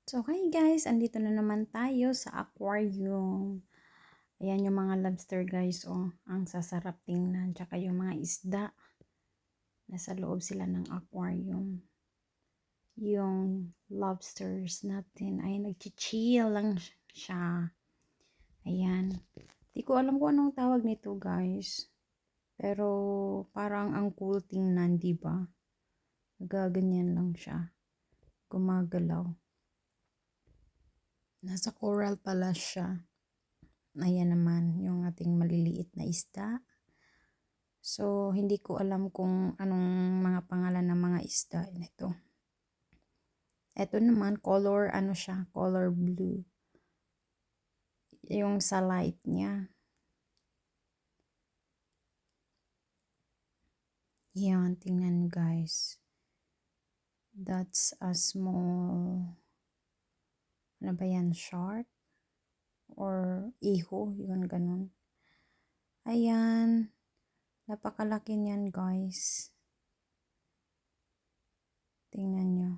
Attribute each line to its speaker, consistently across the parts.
Speaker 1: So, hi guys! Andito na naman tayo sa aquarium. Ayan yung mga lobster guys, oh. Ang sasarap tingnan. Tsaka yung mga isda. Nasa loob sila ng aquarium. Yung lobsters natin ay nag-chill lang siya. Ayan. Di ko alam kung anong tawag nito guys. Pero parang ang cool tingnan, di ba? Nagaganyan lang siya. Gumagalaw. Nasa coral pala siya. Ayan naman yung ating maliliit na isda. So, hindi ko alam kung anong mga pangalan ng mga isda nito. Ito naman, color, ano siya, color blue. Yung sa light niya. Yan, tingnan guys. That's a small, ano ba yan, shark? Or iho, yun ganun. Ayan, napakalaki niyan guys. Tingnan nyo.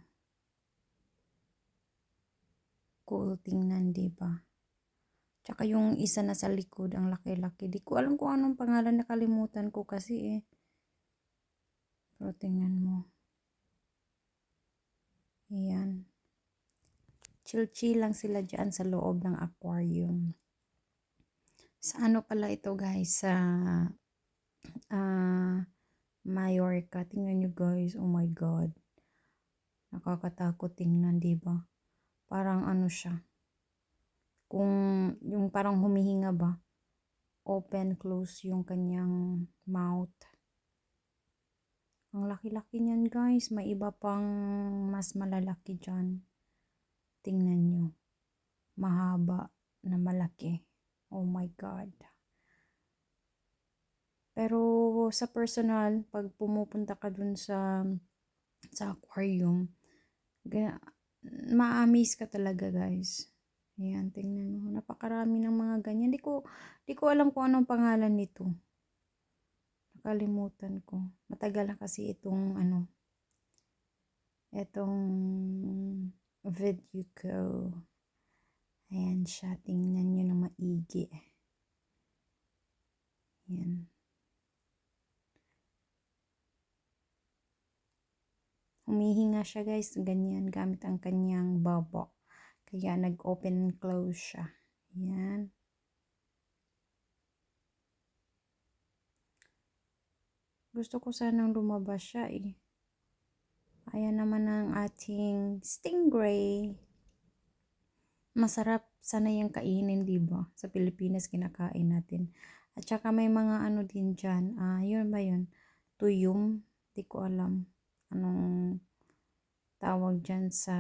Speaker 1: Cool tingnan, diba? Tsaka yung isa na sa likod, ang laki-laki. Di ko alam kung anong pangalan, nakalimutan ko kasi eh. Pero tingnan mo. Ayan. Chill-chill lang sila dyan sa loob ng aquarium. Sa ano pala ito guys? Sa Mallorca. Tingnan nyo guys. Oh my God. Nakakatakot tingnan, diba? Parang ano siya. Kung yung parang humihinga ba? Open, close yung kanyang mouth. Ang laki-laki niyan guys. May iba pang mas malalaki dyan. Tingnan nyo. Mahaba na malaki. Oh my God. Pero sa personal, pag pumupunta ka dun sa aquarium, ma-amaze ka talaga guys. Ayan, tingnan mo. Napakarami ng mga ganyan. Di ko alam kung anong pangalan nito. Nakalimutan ko. Matagal na kasi itong video ko. Ayan siya. Tingnan nyo na maigi. Ayan. Humihinga siya guys. Ganyan. Gamit ang kanyang baba. Kaya nag-open and close siya. Ayan. Gusto ko sanang lumabas siya eh. Ayan naman ang ating stingray. Masarap sana yung kainin, diba? Sa Pilipinas kinakain natin. At saka may mga ano din dyan. Yun ba yun? Tuyong. Di ko alam. Anong tawag dyan sa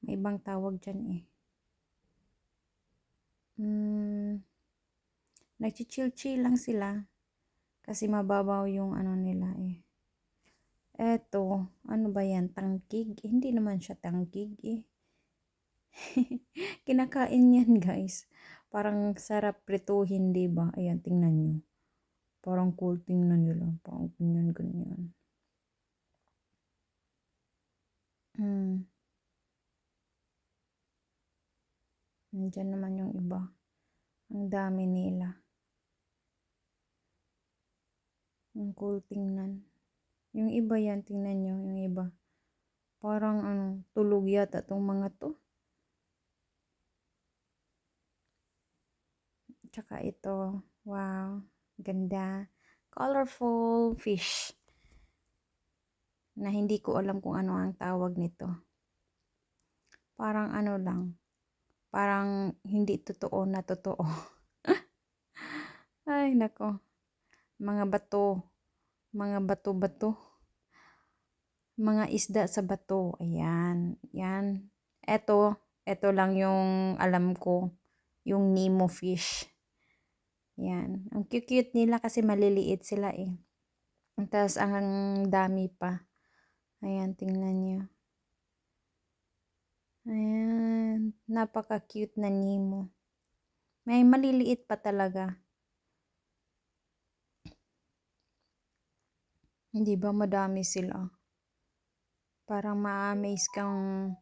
Speaker 1: May ibang tawag dyan eh. Nagchichill-chill lang sila. Kasi mababaw yung nila eh. Eto, ano ba yan? Tangkig? Hindi naman siya tangkig eh. Kinakain yan guys. Parang sarap prituhin, diba? Ayan, tingnan nyo. Parang cool tingnan nyo lang. Parang ganyan. Nandyan naman yung iba. Ang dami nila. Ang cool tingnan. Yung iba yan, tingnan nyo. Yung iba. Parang tulog yata itong mga to. Tsaka ito. Wow. Ganda. Colorful fish. Na hindi ko alam kung ano ang tawag nito. Parang lang. Parang hindi totoo na totoo. Ay, nako. Mga bato. Mga bato-bato. Mga isda sa bato. Ayan. Yan. Ito lang yung alam ko. Yung Nemo fish. Yan. Ang cute nila kasi maliliit sila eh. Tapos ang dami pa. Ayan, tingnan nyo. Ayan. Napaka-cute na Nemo. May maliliit pa talaga. Hindi ba madami sila? Parang ma-amaze kang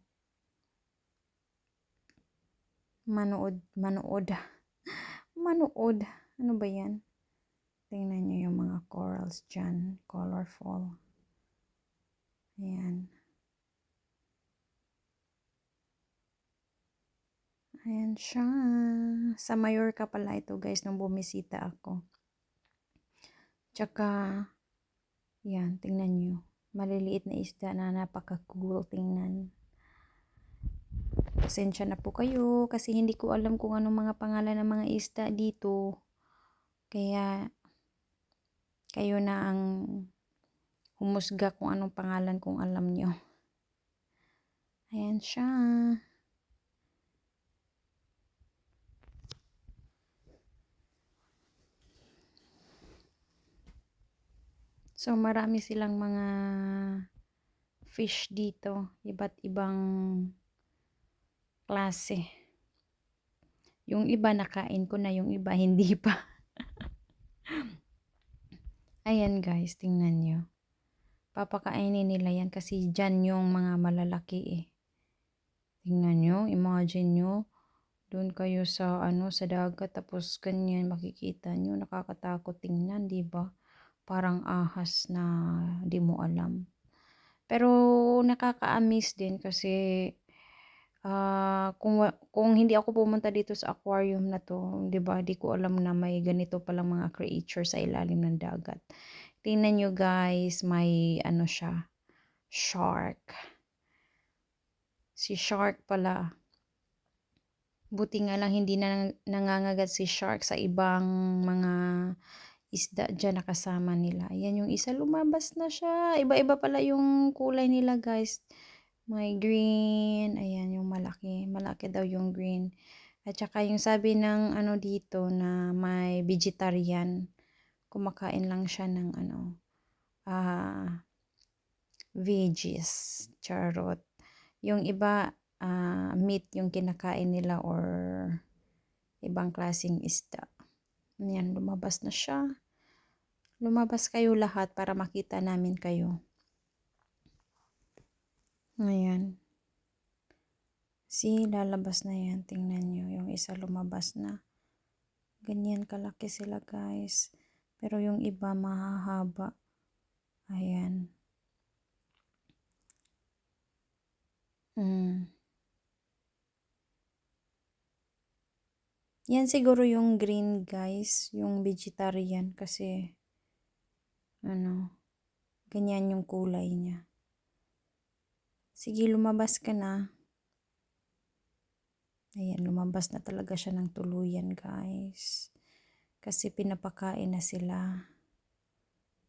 Speaker 1: manood. Manood. Ano ba yan? Tingnan nyo yung mga corals dyan. Colorful. Ayan. Ayan siya. Sa Mallorca pala ito guys nung bumisita ako. Tsaka, yan, tingnan nyo. Maliliit na isda na napaka-cool tingnan. Pasensya na po kayo kasi hindi ko alam kung anong mga pangalan ng mga isda dito. Kaya, kayo na ang humusga kung anong pangalan kung alam nyo. Ayan siya. So, marami silang mga fish dito. Iba't ibang klase. Yung iba nakain ko na, yung iba hindi pa. Ayan guys, tingnan nyo. Papakainin nila yan kasi dyan yung mga malalaki eh. Tingnan nyo, imagine nyo. Doon kayo sa sa dagat tapos ganyan makikita nyo. Nakakatakot tingnan, di ba? Parang ahas na di mo alam. Pero nakaka-amaze din kasi kung hindi ako pumunta dito sa aquarium na to, 'di ba? Di ko alam na may ganito palang mga creature sa ilalim ng dagat. Tingnan nyo guys, may siya, shark. Si shark pala. Buti nga lang hindi na nangangagat si shark sa ibang mga isda dyan na kasama nila. Ayan yung isa, lumabas na siya. Iba-iba pala yung kulay nila guys. May green. Ayan yung malaki. Malaki daw yung green. At saka yung sabi ng dito na may vegetarian. Kumakain lang siya ng veggies. Charot. Yung iba, meat yung kinakain nila or ibang klaseng isda. Ayan, lumabas na siya. Lumabas kayo lahat para makita namin kayo. Ayan. See, lalabas na yan. Tingnan nyo. Yung isa lumabas na. Ganyan kalaki sila guys. Pero yung iba mahahaba. Ayan. Yan siguro yung green guys. Yung vegetarian kasi ganyan yung kulay niya. Sige, lumabas ka na. Ayan, lumabas na talaga siya ng tuluyan guys. Kasi pinapakain na sila.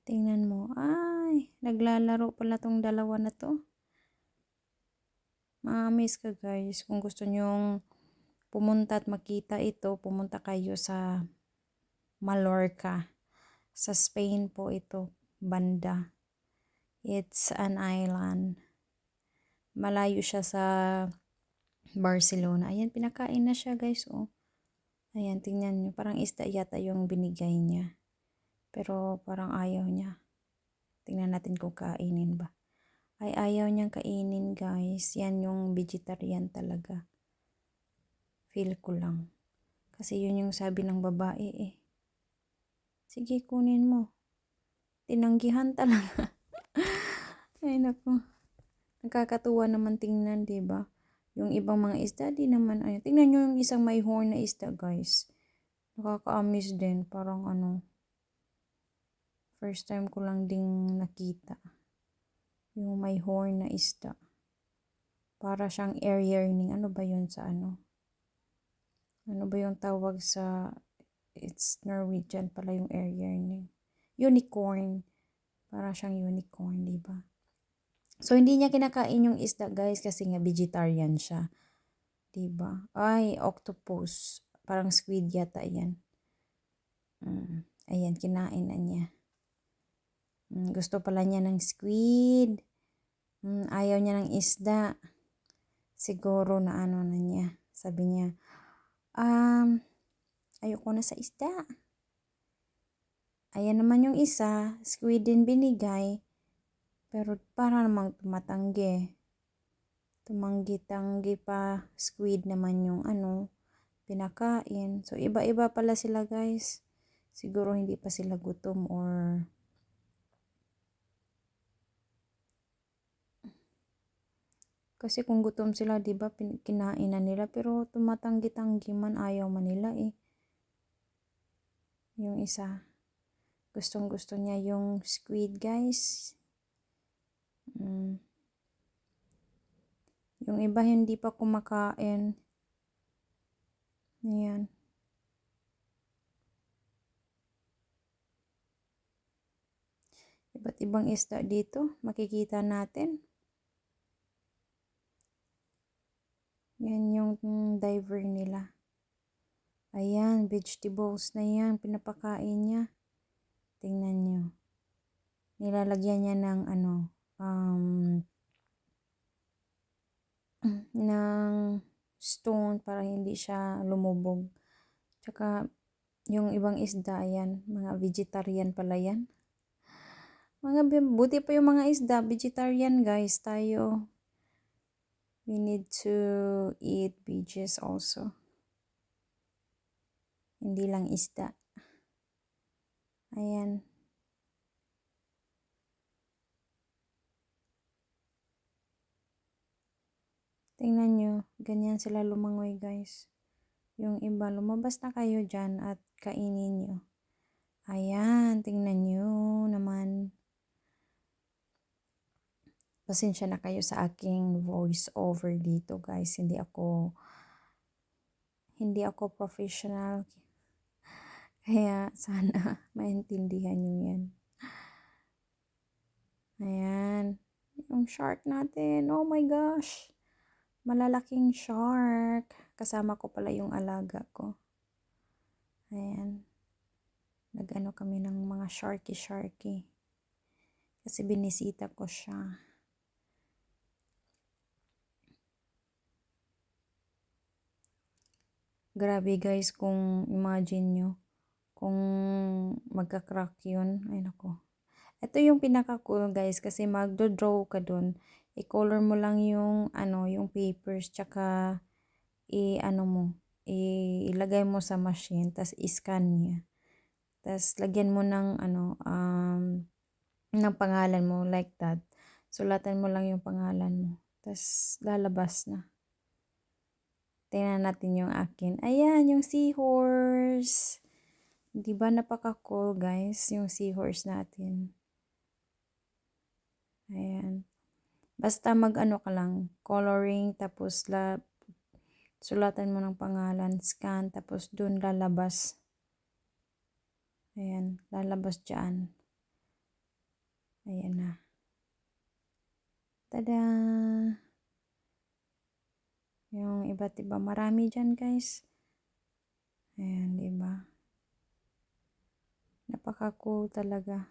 Speaker 1: Tingnan mo. Ay, naglalaro pala tong dalawa na to. Ma-amaze ka guys. Kung gusto nyong pumunta at makita ito, pumunta kayo sa Mallorca. Sa Spain po ito, banda. It's an island. Malayo siya sa Barcelona. Ayan, pinakain na siya guys. Oh. Ayan, tingnan nyo. Parang isda yata yung binigay niya. Pero parang ayaw niya. Tingnan natin kung kainin ba. Ay, ayaw niyang kainin guys. Yan yung vegetarian talaga. Feel ko lang. Kasi yun yung sabi ng babae eh. Sige, kunin mo. Tinanggihan talaga. Ay, naku. Nakakatuwa naman tingnan, diba? Yung ibang mga isda, di naman. Ay, tingnan nyo yung isang may horn na isda, guys. Nakaka-amaze din. Parang first time ko lang ding nakita. Yung may horn na isda. Para siyang air yearning. Ano ba yun sa Ano ba yung tawag sa... It's Norwegian pala yung air yearning. Unicorn. Para siyang unicorn, diba? So, hindi niya kinakain yung isda, guys, kasi nga vegetarian siya. Diba? Ay, octopus. Parang squid yata yan. Ayan, kinain na niya. Gusto pala niya ng squid. Ayaw niya ng isda. Siguro na na niya. Sabi niya, ayoko na sa isda. Ayan naman yung isa, squid din binigay. Pero para namang tumatanggi. Tumanggi-tanggi pa, squid naman yung pinakain. So, iba-iba pala sila guys. Siguro hindi pa sila gutom or kasi kung gutom sila, 'di ba, kinain na nila pero tumatanggi-tanggi man, ayaw man nila eh. Yung isa, gustong-gusto niya yung squid, guys. Yung iba hindi pa kumakain. Ayan. Iba't ibang isda dito, makikita natin. Yan yung diver nila. Ayan, vegetables na yan, pinapakain niya. Tingnan nyo. Nilalagyan niya ng ng stone para hindi siya lumubog. Tsaka, yung ibang isda, ayan, mga vegetarian pala yan. Buti pa yung mga isda, vegetarian guys, tayo. We need to eat veggies also. Hindi lang isda. Ayan. Tingnan nyo, ganyan sila lumangoy guys. Yung iba, lumabas na kayo dyan at kainin nyo. Ayan, tingnan nyo naman. Pasensya na kayo sa aking voice over dito guys. Hindi ako professional. Kaya sana maintindihan nyo yan. Ayan. Yung shark natin. Oh my gosh. Malalaking shark. Kasama ko pala yung alaga ko. Ayan. Nag-ano kami ng mga sharky. Kasi binisita ko siya. Grabe guys, kung imagine nyo, kung magka-crack yun, ay nako. Ito yung pinaka-cool guys, kasi magdo-draw ka dun. I-color mo lang yung, yung papers, tsaka, ilagay mo sa machine, tas i-scan niya. Tas, lagyan mo ng, ng pangalan mo, like that. Sulatan mo lang yung pangalan mo. Tas, lalabas na. Tingnan natin yung akin. Ayan, yung seahorse. Diba napaka-cool guys, yung seahorse natin. Ayan. Basta mag-ano ka lang, coloring, tapos sulatan mo ng pangalan, scan, tapos dun lalabas. Ayan, lalabas dyan. Ayan na. Tada! Yung iba't iba, marami dyan guys. Ayan, diba? Napaka-cool talaga.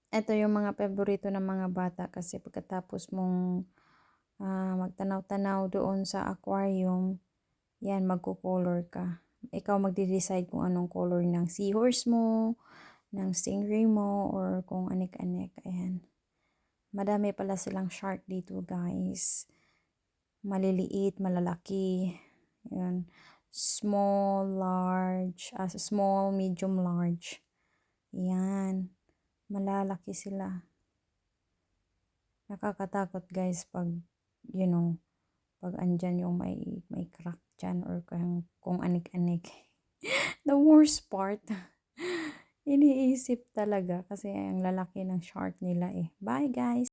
Speaker 1: Ito yung mga paborito ng mga bata kasi pagkatapos mong magtanaw-tanaw doon sa aquarium, yan, magko-color ka. Ikaw magde-decide kung anong color ng seahorse mo, ng stingray mo, or kung anik-anik. Ayan. Madami pala silang shark dito guys. Maliliit, malalaki. Ayan. Small, large, small, medium, large. Ayan. Malalaki sila. Nakakatakot guys pag, pag andyan yung may crack dyan or kung anik-anik. The worst part, iniisip talaga kasi ang lalaki ng shark nila eh. Bye guys!